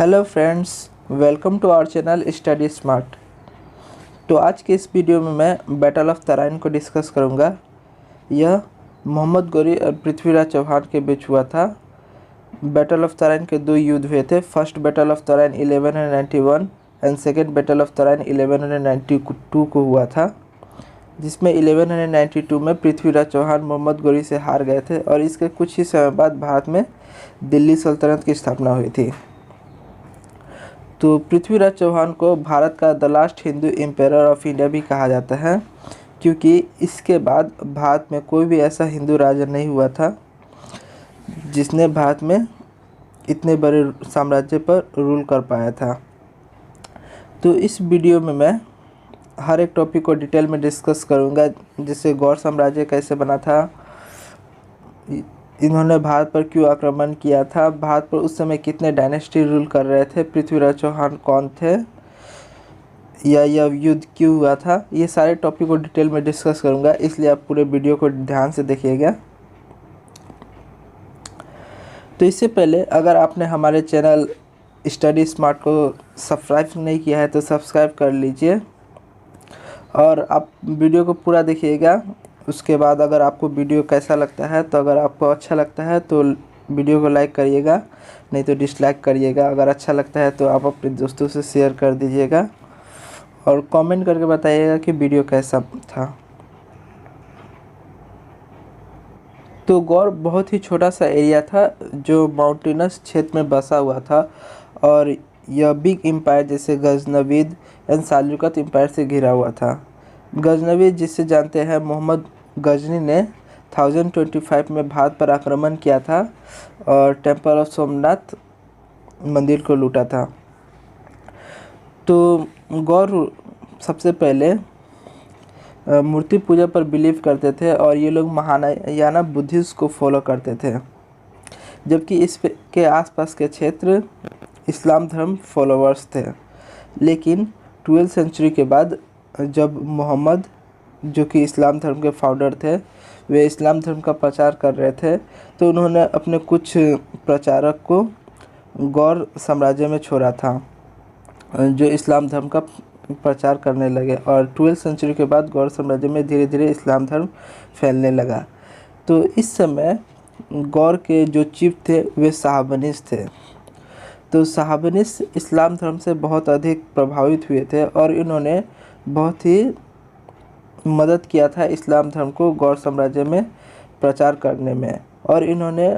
Hello friends, welcome to our channel study smart. तो आज के इस वीडियो में मैं बैटल ऑफ तराइन को डिस्कस करूंगा। यह मोहम्मद गौरी और पृथ्वीराज चौहान के बीच हुआ था। बैटल ऑफ तराइन के दो युद्ध हुए थे। First battle of Tarain 1191 and second battle of Tarain 1192 को हुआ था, जिसमें 1192 में पृथ्वीराज चौहान मोहम्मद गौरी से हार गए थे और इसके कुछ ही समय बाद भारत में दिल्ली सल्तनत की स्थापना हुई थी। तो पृथ्वीराज चौहान को भारत का the last Hindu empire of India भी कहा जाता है, क्योंकि इसके बाद भारत में कोई भी ऐसा हिंदू राजा नहीं हुआ था जिसने भारत में इतने बड़े साम्राज्य पर रूल कर पाया था। तो इस वीडियो में मैं हर एक टॉपिक को डिटेल में डिस्कस करूंगा, जैसे गौड़ साम्राज्य कैसे बना था, इन्होंने भारत पर क्यों आक्रमण किया था, भारत पर उस समय कितने डायनेस्टी रूल कर रहे थे, पृथ्वीराज चौहान कौन थे, या यह युद्ध क्यों हुआ था। ये सारे टॉपिक को डिटेल में डिस्कस करूंगा, इसलिए आप पूरे वीडियो को ध्यान से देखिएगा। तो इससे पहले अगर आपने हमारे चैनल स्टडी स्मार्ट को सब्सक्राइब नहीं किया है तो सब्सक्राइब कर लीजिए और आप वीडियो को पूरा देखिएगा। उसके बाद अगर आपको वीडियो कैसा लगता है, तो अगर आपको अच्छा लगता है तो वीडियो को लाइक करिएगा, नहीं तो डिसलाइक करिएगा। अगर अच्छा लगता है तो आप अपने दोस्तों से शेयर कर दीजिएगा और कमेंट करके बताइएगा कि वीडियो कैसा था। तो गौड़ बहुत ही छोटा सा एरिया था जो माउंटेनस क्षेत्र में बसा हुआ था और यह बिग एम्पायर जैसे गजनवीद एंड साल्युकत एम्पायर से घिरा हुआ था। गजनवीद जिसे जानते हैं मोहम्मद गजनी ने 1025 में भारत पर आक्रमण किया था और टेम्पल ऑफ सोमनाथ मंदिर को लूटा था। तो गौड़ सबसे पहले मूर्ति पूजा पर बिलीव करते थे और ये लोग महायाना बुद्धिज्म को फॉलो करते थे, जबकि इसके आसपास के क्षेत्र इस्लाम धर्म फॉलोअर्स थे। लेकिन 12वीं सेंचुरी के बाद जब मोहम्मद, जो कि इस्लाम धर्म के फाउंडर थे, वे इस्लाम धर्म का प्रचार कर रहे थे, तो उन्होंने अपने कुछ प्रचारक को गौड़ साम्राज्य में छोड़ा था जो इस्लाम धर्म का प्रचार करने लगे। और 12वीं सेंचुरी के बाद गौड़ साम्राज्य में धीरे धीरे इस्लाम धर्म फैलने लगा। तो इस समय गौड़ के जो चीफ थे वे शाहबनीस थे। तो शाहबनीस इस्लाम धर्म से बहुत अधिक प्रभावित हुए थे और इन्होंने बहुत ही मदद किया था इस्लाम धर्म को गौड़ साम्राज्य में प्रचार करने में, और इन्होंने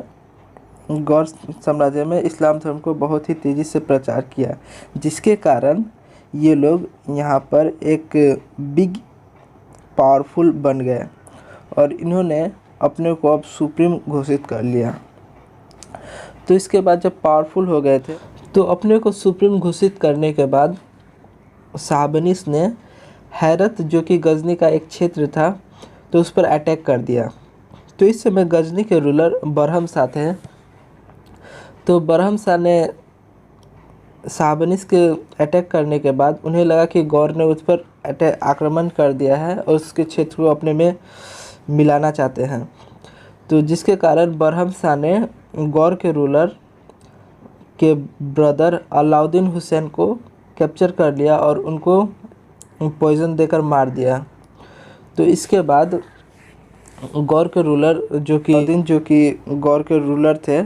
गौड़ साम्राज्य में इस्लाम धर्म को बहुत ही तेज़ी से प्रचार किया, जिसके कारण ये लोग यहाँ पर एक बिग पावरफुल बन गए और इन्होंने अपने को अब सुप्रीम घोषित कर लिया। तो इसके बाद जब पावरफुल हो गए थे तो अपने को सुप्रीम घोषित करने के बाद शाहबनीस ने हैरत, जो कि गजनी का एक क्षेत्र था, तो उस पर अटैक कर दिया। तो इस समय गजनी के रूलर बरहम शाह थे। तो बरहम शाह ने शाहबनीस के अटैक करने के बाद उन्हें लगा कि गौड़ ने उस पर आक्रमण कर दिया है और उसके क्षेत्र को अपने में मिलाना चाहते हैं। तो जिसके कारण बरहम शाह ने गौड़ के रूलर के ब्रदर अलाउद्दीन हुसैन को कैप्चर कर लिया और उनको पॉइजन देकर मार दिया। तो इसके बाद गौड़ के रूलर जो कि गौड़ के रूलर थे,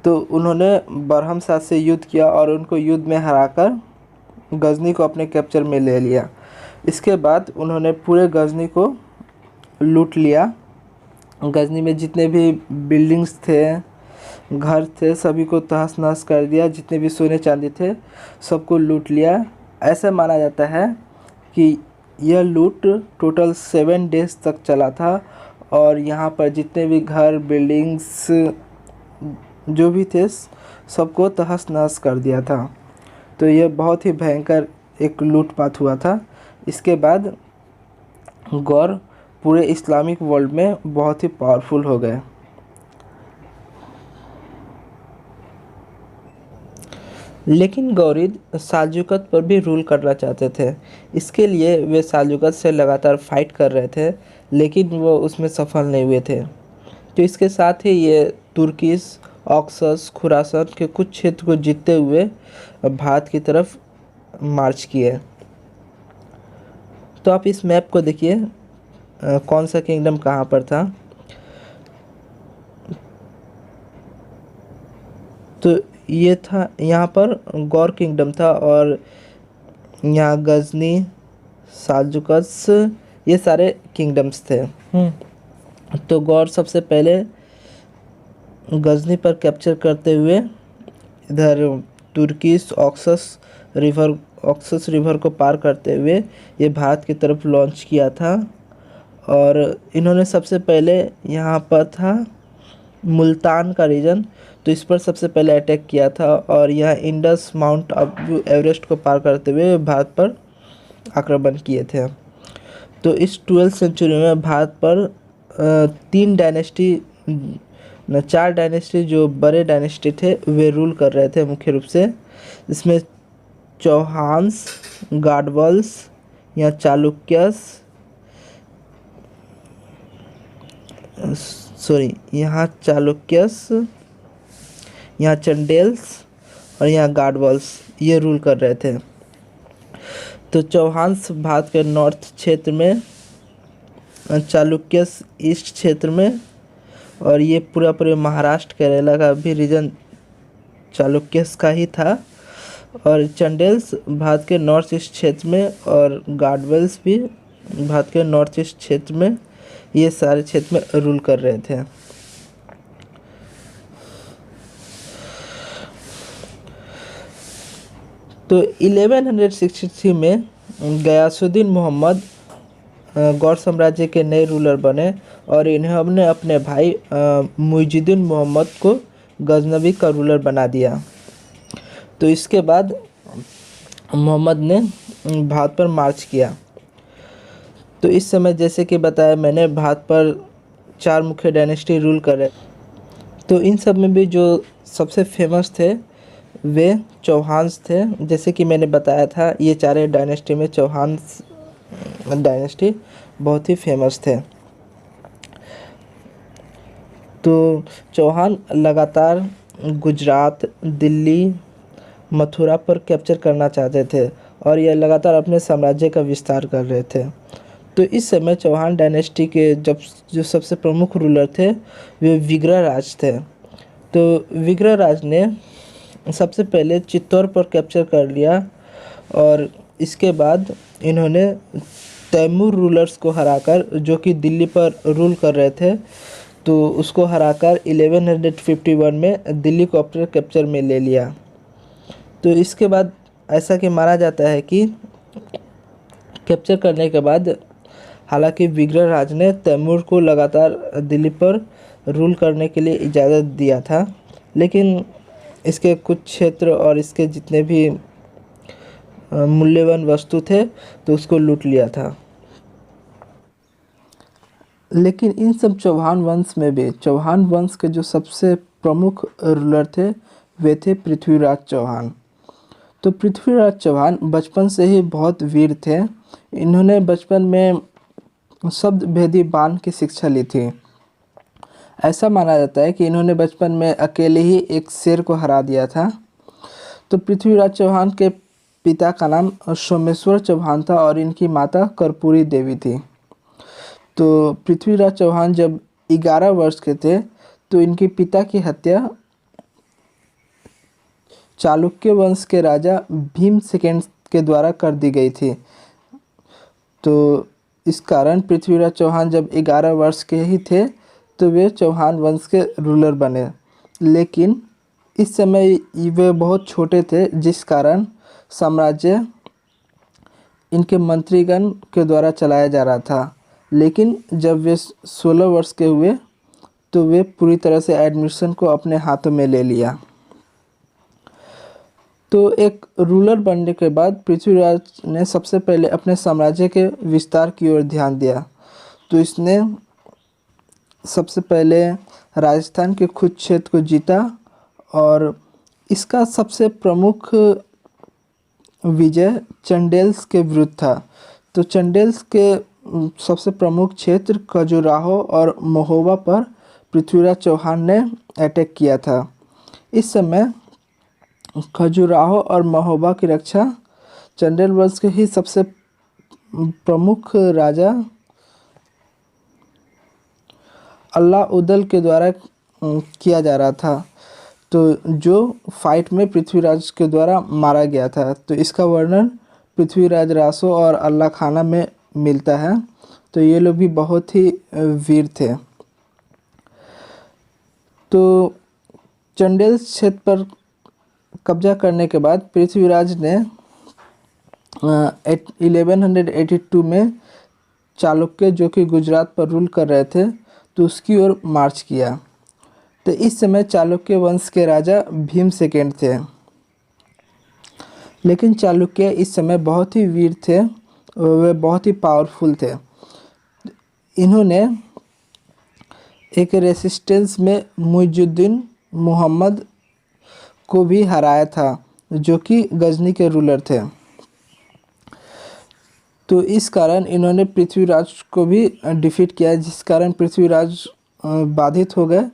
तो उन्होंने बरहम शाह से युद्ध किया और उनको युद्ध में हराकर गजनी को अपने कैप्चर में ले लिया। इसके बाद उन्होंने पूरे गजनी को लूट लिया। गजनी में जितने भी बिल्डिंग्स थे, घर थे, सभी को तहस नहस कर दिया। जितने भी सोने चांदी थे सबको लूट लिया। ऐसा माना जाता है कि यह लूट टोटल 7 डेज तक चला था और यहाँ पर जितने भी घर, बिल्डिंग्स जो भी थे सबको तहस नहस कर दिया था। तो यह बहुत ही भयंकर एक लूटपाट हुआ था। इसके बाद गौड़ पूरे इस्लामिक वर्ल्ड में बहुत ही पावरफुल हो गए। लेकिन गौरीद साल्जुकत पर भी रूल करना चाहते थे। इसके लिए वे साल्जुकत से लगातार फाइट कर रहे थे, लेकिन वो उसमें सफल नहीं हुए थे। तो इसके साथ ही ये तुर्किश ऑक्सस, खुरासान के कुछ क्षेत्र को जीतते हुए भारत की तरफ मार्च किए। तो आप इस मैप को देखिए, कौन सा किंगडम कहाँ पर था। तो ये था, यहाँ पर गौर किंगडम था और यहाँ गजनी, साल्जुकस, ये सारे किंगडम्स थे। तो गौर सबसे पहले गजनी पर कैप्चर करते हुए इधर तुर्किश ऑक्सस रिवर को पार करते हुए ये भारत की तरफ लॉन्च किया था। और इन्होंने सबसे पहले यहाँ पर था मुल्तान का रीजन, तो इस पर सबसे पहले अटैक किया था और यहाँ इंडस, माउंट अबू, एवरेस्ट को पार करते हुए भारत पर आक्रमण किए थे। तो इस 12वीं सेंचुरी में भारत पर चार डायनेस्टी जो बड़े डायनेस्टी थे वे रूल कर रहे थे मुख्य रूप से। इसमें चौहान्स, गाडवल्स या चालुक्यस, यहाँ चालुक्यस, यहाँ चंडेल्स और यहाँ गाडवल्स ये रूल कर रहे थे। तो चौहान्स भारत के नॉर्थ क्षेत्र में, चालुक्यस ईस्ट क्षेत्र में, और ये पूरे महाराष्ट्र केरला का भी रीजन चालुक्यस का ही था। और चंडेल्स भारत के नॉर्थ ईस्ट क्षेत्र में और गाडवेल्स भी भारत के नॉर्थ ईस्ट क्षेत्र में, ये सारे क्षेत्र में रूल कर रहे थे। तो 1163 में गयासुद्दीन मोहम्मद गौर साम्राज्य के नए रूलर बने और इन्होंने अपने भाई मुइजुद्दीन मोहम्मद को गजनवी का रूलर बना दिया। तो इसके बाद मोहम्मद ने भारत पर मार्च किया। तो इस समय जैसे कि बताया मैंने, भारत पर 4 मुख्य डायनेस्टी रूल कर रहे। तो इन सब में भी जो सबसे फेमस थे वे चौहान्स थे। जैसे कि मैंने बताया था, ये चारे डायनेस्टी में चौहान्स डायनेस्टी बहुत ही फेमस थे। तो चौहान लगातार गुजरात, दिल्ली, मथुरा पर कैप्चर करना चाहते थे और यह लगातार अपने साम्राज्य का विस्तार कर रहे थे। तो इस समय चौहान डायनेस्टी के जो सबसे प्रमुख रूलर थे वे विग्रहराज थे। तो विग्रहराज ने सबसे पहले चित्तौड़ पर कैप्चर कर लिया और इसके बाद इन्होंने तैमूर रूलर्स को हराकर, जो कि दिल्ली पर रूल कर रहे थे, तो उसको हराकर 1151 में दिल्ली को अपने कैप्चर में ले लिया। तो इसके बाद ऐसा कि माना जाता है कि कैप्चर करने के बाद हालांकि विग्रहराज ने तैमूर को लगातार दिल्ली पर रूल करने के लिए इजाज़त दिया था, लेकिन इसके कुछ क्षेत्र और इसके जितने भी मूल्यवान वस्तु थे तो उसको लूट लिया था। लेकिन इन सब चौहान वंश में भी चौहान वंश के जो सबसे प्रमुख रूलर थे वे थे पृथ्वीराज चौहान। तो पृथ्वीराज चौहान बचपन से ही बहुत वीर थे। इन्होंने बचपन में शब्द भेदी बाण की शिक्षा ली थी। ऐसा माना जाता है कि इन्होंने बचपन में अकेले ही एक शेर को हरा दिया था। तो पृथ्वीराज चौहान के पिता का नाम सोमेश्वर चौहान था और इनकी माता कर्पूरी देवी थी। तो पृथ्वीराज चौहान जब 11 वर्ष के थे तो इनके पिता की हत्या चालुक्य वंश के राजा भीम सेकंड के द्वारा कर दी गई थी। तो इस कारण पृथ्वीराज चौहान जब 11 वर्ष के ही थे तो वे चौहान वंश के रूलर बने, लेकिन इस समय वे बहुत छोटे थे जिस कारण साम्राज्य इनके मंत्रीगण के द्वारा चलाया जा रहा था। लेकिन जब वे 16 वर्ष के हुए तो वे पूरी तरह से एडमिनिस्ट्रेशन को अपने हाथों में ले लिया। तो एक रूलर बनने के बाद पृथ्वीराज ने सबसे पहले अपने साम्राज्य के विस्तार की ओर ध्यान दिया। तो इसने सबसे पहले राजस्थान के कुछ क्षेत्र को जीता और इसका सबसे प्रमुख विजय चंडेल्स के विरुद्ध था। तो चंडेल्स के सबसे प्रमुख क्षेत्र खजुराहो और महोबा पर पृथ्वीराज चौहान ने अटैक किया था इस समय खजुराहो और महोबा की रक्षा चंदेल वंश के ही सबसे प्रमुख राजा अल्लाउद्दीन के द्वारा किया जा रहा था, तो जो फाइट में पृथ्वीराज के द्वारा मारा गया था। तो इसका वर्णन पृथ्वीराज रासो और अल्लाह खाना में मिलता है। तो ये लोग भी बहुत ही वीर थे। तो चंदेल क्षेत्र पर कब्जा करने के बाद पृथ्वीराज ने 1182 में चालुक्य, जो कि गुजरात पर रूल कर रहे थे, तो उसकी ओर मार्च किया। तो इस समय चालुक्य वंश के राजा भीम सेकेंड थे। लेकिन चालुक्य इस समय बहुत ही वीर थे, वे बहुत ही पावरफुल थे। इन्होंने एक रेसिस्टेंस में मुइजुद्दीन मोहम्मद को भी हराया था, जो कि गजनी के रूलर थे। तो इस कारण इन्होंने पृथ्वीराज को भी डिफीट किया, जिस कारण पृथ्वीराज बाधित हो गए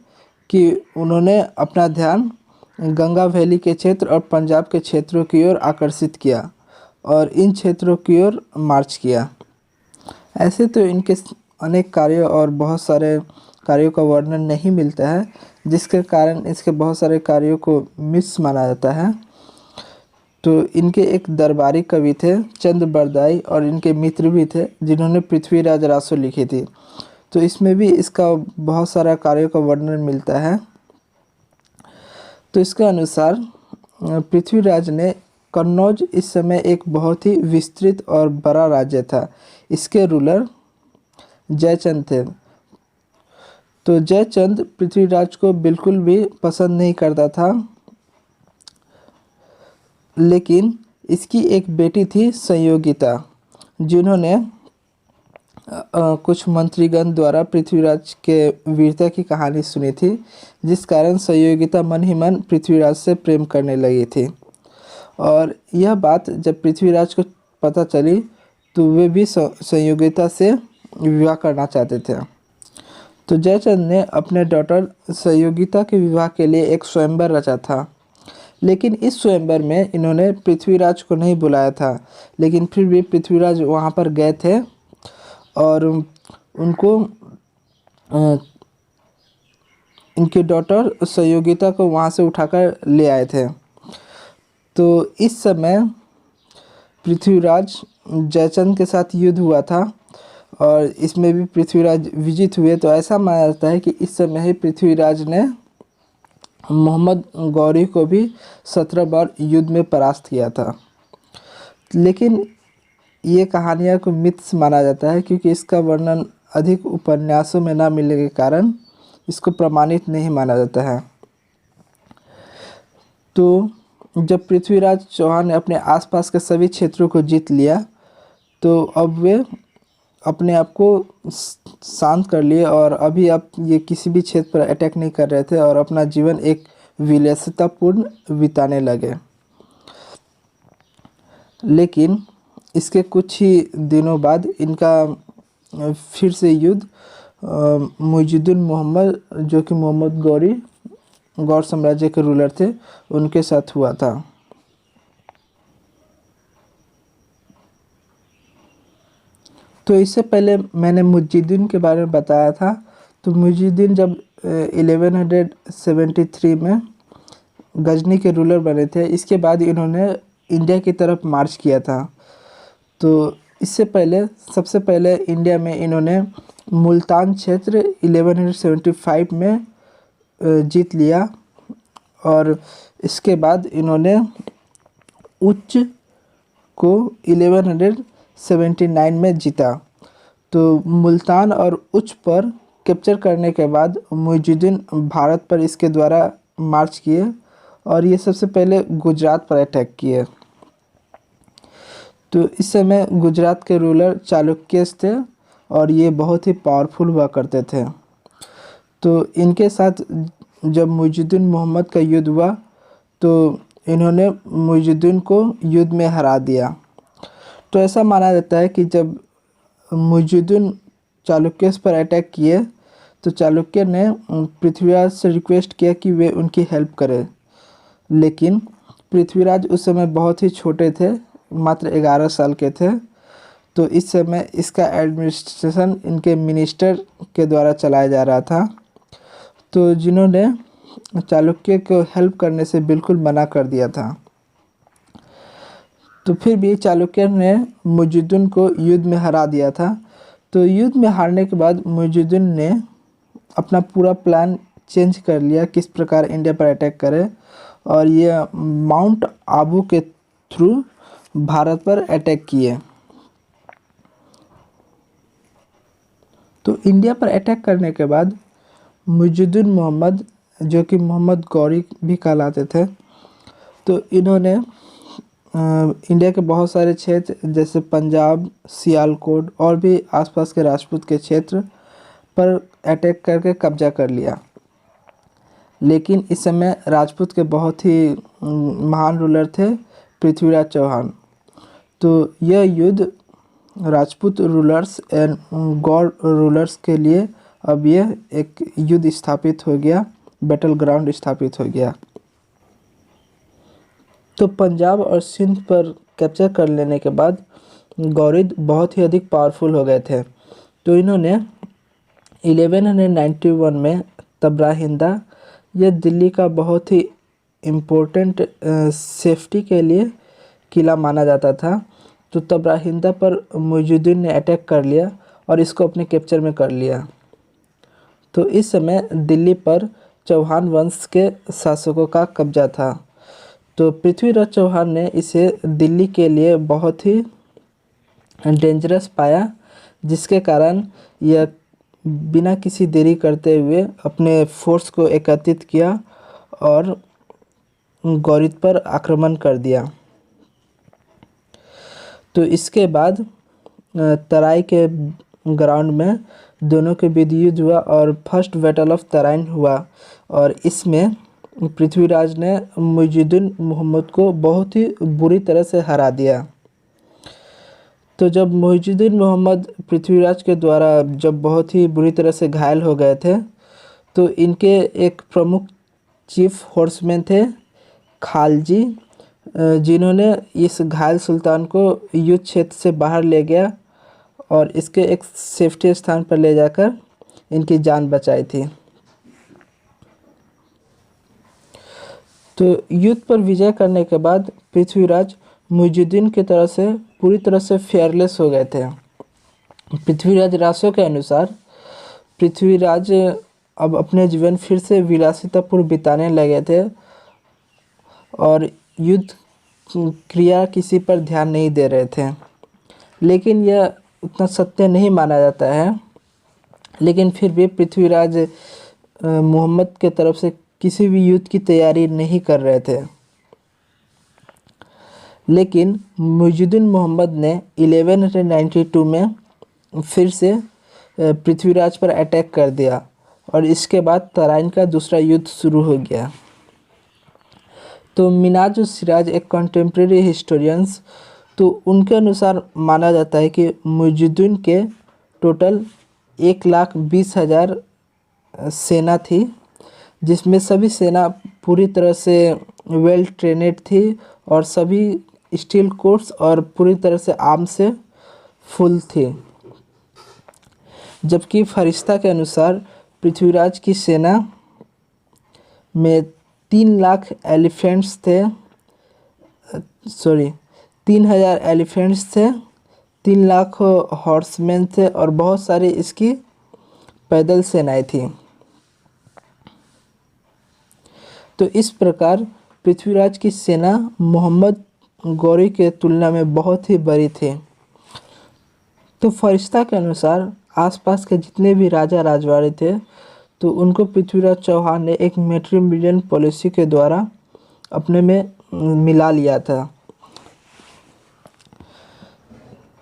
कि उन्होंने अपना ध्यान गंगा वैली के क्षेत्र और पंजाब के क्षेत्रों की ओर आकर्षित किया और इन क्षेत्रों की ओर मार्च किया। ऐसे तो इनके अनेक कार्यों और बहुत सारे कार्यों का वर्णन नहीं मिलता है, जिसके कारण इसके बहुत सारे कार्यों को मिस माना जाता है। तो इनके एक दरबारी कवि थे चंद बरदाई, और इनके मित्र भी थे जिन्होंने पृथ्वीराज रासो लिखी थी। तो इसमें भी इसका बहुत सारा कार्यों का वर्णन मिलता है। तो इसके अनुसार पृथ्वीराज ने कन्नौज इस समय एक बहुत ही विस्तृत और बड़ा राज्य था। इसके रूलर जयचंद थे। तो जयचंद पृथ्वीराज को बिल्कुल भी पसंद नहीं करता था, लेकिन इसकी एक बेटी थी संयोगिता, जिन्होंने कुछ मंत्रीगण द्वारा पृथ्वीराज के वीरता की कहानी सुनी थी, जिस कारण संयोगिता मन ही मन पृथ्वीराज से प्रेम करने लगी थी। और यह बात जब पृथ्वीराज को पता चली तो वे भी संयोगिता से विवाह करना चाहते थे। तो जयचंद ने अपने डॉटर संयोगिता के विवाह के लिए एक स्वयंवर रचा था, लेकिन इस स्वयंवर में इन्होंने पृथ्वीराज को नहीं बुलाया था। लेकिन फिर भी पृथ्वीराज वहाँ पर गए थे और उनको इनके डॉटर संयोगिता को वहाँ से उठाकर ले आए थे। तो इस समय पृथ्वीराज जयचंद के साथ युद्ध हुआ था और इसमें भी पृथ्वीराज विजित हुए। तो ऐसा माना जाता है कि इस समय ही पृथ्वीराज ने मोहम्मद गौरी को भी 17 बार युद्ध में परास्त किया था। लेकिन ये कहानियाँ को मिथ्स माना जाता है, क्योंकि इसका वर्णन अधिक उपन्यासों में ना मिलने के कारण इसको प्रमाणित नहीं माना जाता है। तो जब पृथ्वीराज चौहान ने अपने आसपास के सभी क्षेत्रों को जीत लिया, तो अब वे अपने आप को शांत कर लिए और अभी अब ये किसी भी क्षेत्र पर अटैक नहीं कर रहे थे और अपना जीवन एक विलासितापूर्ण बिताने लगे। लेकिन इसके कुछ ही दिनों बाद इनका फिर से युद्ध मुइजुद्दीन मोहम्मद, जो कि मोहम्मद गौर साम्राज्य के रूलर थे, उनके साथ हुआ था। तो इससे पहले मैंने मुइजुद्दीन के बारे में बताया था। तो मुइजुद्दीन जब 1173 में गजनी के रूलर बने थे, इसके बाद इन्होंने इंडिया की तरफ मार्च किया था। तो इससे पहले सबसे पहले इंडिया में इन्होंने मुल्तान क्षेत्र 1175 में जीत लिया और इसके बाद इन्होंने उच्च को 1179 में जीता। तो मुल्तान और उच्च पर कैप्चर करने के बाद मुइजुद्दीन भारत पर इसके द्वारा मार्च किए और ये सबसे पहले गुजरात पर अटैक किए। तो इस समय गुजरात के रूलर चालुक्यस थे और ये बहुत ही पावरफुल हुआ करते थे। तो इनके साथ जब मुइजुद्दीन मोहम्मद का युद्ध हुआ तो इन्होंने मुइजुद्दीन को युद्ध में हरा दिया। तो ऐसा माना जाता है कि जब मुइजुद्दीन चालुक्यस पर अटैक किए तो चालुक्य ने पृथ्वीराज से रिक्वेस्ट किया कि वे उनकी हेल्प करें, लेकिन पृथ्वीराज उस समय बहुत ही छोटे थे, मात्र 11 साल के थे। तो इस समय इसका एडमिनिस्ट्रेशन इनके मिनिस्टर के द्वारा चलाया जा रहा था, तो जिन्होंने चाणक्य को हेल्प करने से बिल्कुल मना कर दिया था। तो फिर भी चाणक्य ने मुइज़ुद्दीन को युद्ध में हरा दिया था। तो युद्ध में हारने के बाद मुइज़ुद्दीन ने अपना पूरा प्लान चेंज कर लिया, किस प्रकार इंडिया पर अटैक करे, और ये माउंट आबू के थ्रू भारत पर अटैक किए। तो इंडिया पर अटैक करने के बाद मुइज़ुद्दीन मोहम्मद, जो कि मोहम्मद गौरी भी कहलाते थे, तो इन्होंने इंडिया के बहुत सारे क्षेत्र जैसे पंजाब, सियालकोट और भी आसपास के राजपूत के क्षेत्र पर अटैक करके कब्जा कर लिया। लेकिन इस समय राजपूत के बहुत ही महान रूलर थे पृथ्वीराज चौहान। तो यह युद्ध Rajput rulers and Gaur rulers के लिए अब यह एक युद्ध स्थापित हो गया, बैटल ग्राउंड स्थापित हो गया। तो पंजाब और सिंध पर कैप्चर कर लेने के बाद गौरिद बहुत ही अधिक पावरफुल हो गए थे। तो इन्होंने 1191 में तबराहिंदा, यह दिल्ली का बहुत ही इम्पोर्टेंट सेफ्टी के लिए किला माना जाता था। तो तबराहिंदा पर मुइज़ुद्दीन ने अटैक कर लिया और इसको अपने कैप्चर में कर लिया। तो इस समय दिल्ली पर चौहान वंश के शासकों का कब्जा था। तो पृथ्वीराज चौहान ने इसे दिल्ली के लिए बहुत ही डेंजरस पाया, जिसके कारण यह बिना किसी देरी करते हुए अपने फोर्स को एकत्रित किया और गौरिद पर आक्रमण कर दिया। तो इसके बाद तराई के ग्राउंड में दोनों के बीच युद्ध हुआ और फर्स्ट बैटल ऑफ तराइन हुआ, और इसमें पृथ्वीराज ने मुइज़ुद्दीन मोहम्मद को बहुत ही बुरी तरह से हरा दिया। तो जब मुइज़ुद्दीन मोहम्मद पृथ्वीराज के द्वारा जब बहुत ही बुरी तरह से घायल हो गए थे, तो इनके एक प्रमुख चीफ हॉर्समैन थे खालजी, जिन्होंने इस घायल सुल्तान को युद्ध क्षेत्र से बाहर ले गया और इसके एक सेफ्टी स्थान पर ले जाकर इनकी जान बचाई थी। तो युद्ध पर विजय करने के बाद पृथ्वीराज मुइज़ुद्दीन की तरह से पूरी तरह से फेयरलेस हो गए थे। पृथ्वीराज रासो के अनुसार पृथ्वीराज अब अपने जीवन फिर से विलासितापूर्ण बिताने लगे थे और युद्ध क्रिया किसी पर ध्यान नहीं दे रहे थे। लेकिन यह उतना सत्य नहीं माना जाता है, लेकिन फिर भी पृथ्वीराज मोहम्मद के तरफ से किसी भी युद्ध की तैयारी नहीं कर रहे थे। लेकिन मुइज़ुद्दीन मोहम्मद ने 1192 में फिर से पृथ्वीराज पर अटैक कर दिया और इसके बाद तराइन का दूसरा युद्ध शुरू हो गया। तो मिनाज सिराज एक कंटेम्प्रेरी हिस्टोरियंस, तो उनके अनुसार माना जाता है कि मुइज़ुद्दीन के टोटल 1,20,000 सेना थी, जिसमें सभी सेना पूरी तरह से वेल ट्रेनेड थी और सभी स्टील कोर्स और पूरी तरह से आर्म से फुल थी। जबकि फरिश्ता के अनुसार पृथ्वीराज की सेना में 3,00,000 एलिफेंट्स थे, 3,000 एलिफेंट्स थे, 3,00,000 हॉर्समैन थे और बहुत सारी इसकी पैदल सेनाएं थी। तो इस प्रकार पृथ्वीराज की सेना मोहम्मद गौरी के तुलना में बहुत ही बड़ी थी। तो फरिश्ता के अनुसार आसपास के जितने भी राजा राजवाड़े थे, तो उनको पृथ्वीराज चौहान ने एक मैट्रिमोनियल पॉलिसी के द्वारा अपने में मिला लिया था।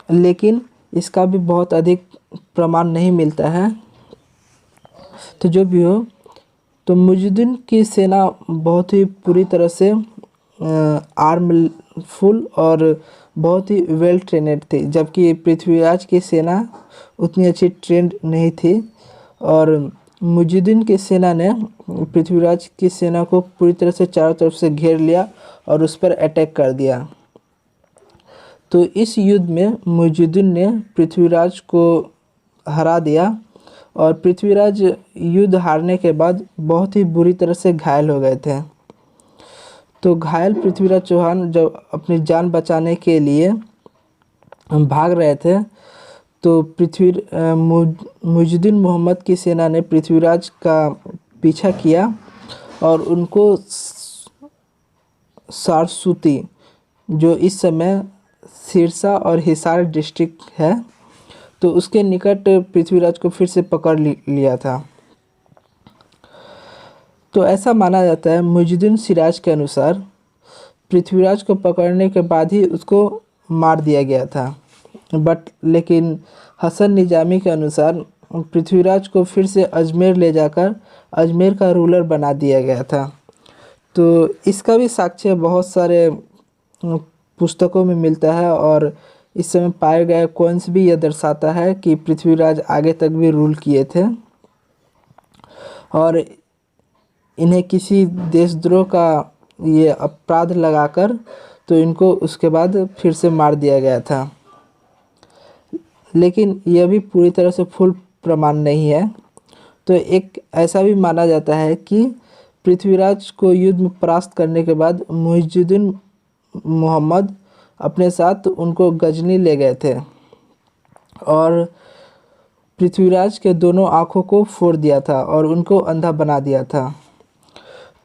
लेकिन इसका भी बहुत अधिक प्रमाण नहीं मिलता है। तो जो भी हो, तो मुइज़ुद्दीन की सेना बहुत ही पूरी तरह से आर्मफुल और बहुत ही वेल ट्रेनेड थी, जबकि पृथ्वीराज की सेना उतनी अच्छी ट्रेंड नहीं थी और मुइजुद्दीन की सेना ने पृथ्वीराज की सेना को पूरी तरह से चारों तरफ से घेर लिया और उस पर अटैक कर दिया। तो इस युद्ध में मुइजुद्दीन ने पृथ्वीराज को हरा दिया और पृथ्वीराज युद्ध हारने के बाद बहुत ही बुरी तरह से घायल हो गए थे। तो घायल पृथ्वीराज चौहान जब अपनी जान बचाने के लिए भाग रहे थे तो मुइजुद्दीन मोहम्मद की सेना ने पृथ्वीराज का पीछा किया और उनको सारसूती, जो इस समय सिरसा और हिसार डिस्ट्रिक्ट है, तो उसके निकट पृथ्वीराज को फिर से पकड़ लिया था। तो ऐसा माना जाता है मुइजुद्दीन सिराज के अनुसार पृथ्वीराज को पकड़ने के बाद ही उसको मार दिया गया था, लेकिन हसन निजामी के अनुसार पृथ्वीराज को फिर से अजमेर ले जाकर अजमेर का रूलर बना दिया गया था। तो इसका भी साक्ष्य बहुत सारे पुस्तकों में मिलता है और इस समय पाए गए कॉइन्स भी यह दर्शाता है कि पृथ्वीराज आगे तक भी रूल किए थे और इन्हें किसी देशद्रोह का ये अपराध लगाकर तो इनको उसके बाद फिर से मार दिया गया था। लेकिन यह भी पूरी तरह से फुल प्रमाण नहीं है। तो एक ऐसा भी माना जाता है कि पृथ्वीराज को युद्ध में परास्त करने के बाद मुइजुद्दीन मोहम्मद अपने साथ उनको गजनी ले गए थे और पृथ्वीराज के दोनों आँखों को फोड़ दिया था और उनको अंधा बना दिया था।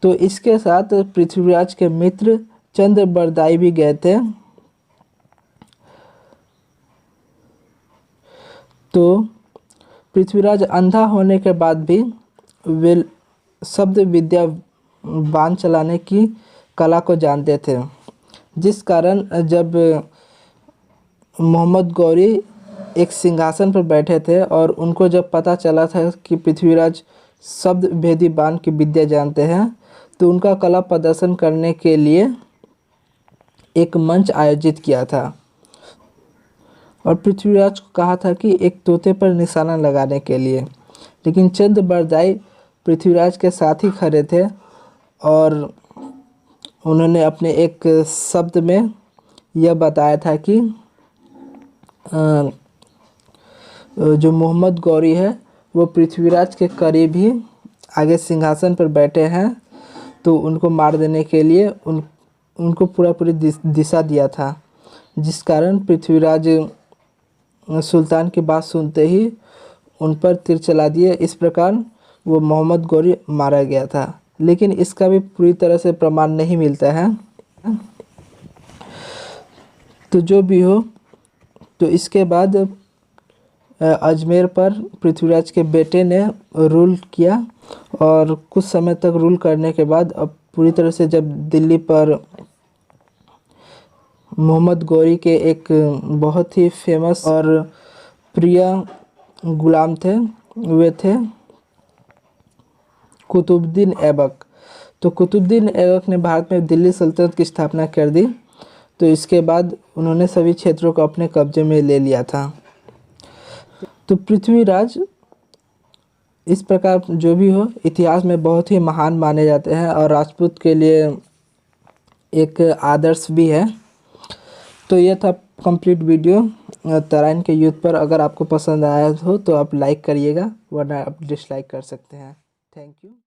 तो इसके साथ पृथ्वीराज के मित्र चंद्रबरदाई भी गए थे। तो पृथ्वीराज अंधा होने के बाद भी वे शब्द विद्या बाण चलाने की कला को जानते थे, जिस कारण जब मोहम्मद गौरी एक सिंहासन पर बैठे थे और उनको जब पता चला था कि पृथ्वीराज शब्द भेदी बाण की विद्या जानते हैं तो उनका कला प्रदर्शन करने के लिए एक मंच आयोजित किया था और पृथ्वीराज को कहा था कि एक तोते पर निशाना लगाने के लिए, लेकिन चंद्रबरदाई पृथ्वीराज के साथ ही खड़े थे और उन्होंने अपने एक शब्द में यह बताया था कि जो मोहम्मद गौरी है वो पृथ्वीराज के करीब ही आगे सिंहासन पर बैठे हैं, तो उनको मार देने के लिए उनको पूरी दिशा दिया था, जिस कारण पृथ्वीराज सुल्तान की बात सुनते ही उन पर तीर चला दिए। इस प्रकार वो मोहम्मद गौरी मारा गया था, लेकिन इसका भी पूरी तरह से प्रमाण नहीं मिलता है। तो जो भी हो, तो इसके बाद अजमेर पर पृथ्वीराज के बेटे ने रूल किया और कुछ समय तक रूल करने के बाद अब पूरी तरह से जब दिल्ली पर मोहम्मद गौरी के एक बहुत ही फेमस और प्रिय गुलाम थे, वे थे कुतुबुद्दीन ऐबक। तो कुतुबुद्दीन ऐबक ने भारत में दिल्ली सल्तनत की स्थापना कर दी। तो इसके बाद उन्होंने सभी क्षेत्रों को अपने कब्जे में ले लिया था। तो पृथ्वीराज इस प्रकार जो भी हो इतिहास में बहुत ही महान माने जाते हैं और राजपूत के लिए एक आदर्श भी है। तो यह था कंप्लीट वीडियो तराइन के युद्ध पर। अगर आपको पसंद आया हो तो आप लाइक करिएगा, वरना आप डिसलाइक कर सकते हैं। Thank you.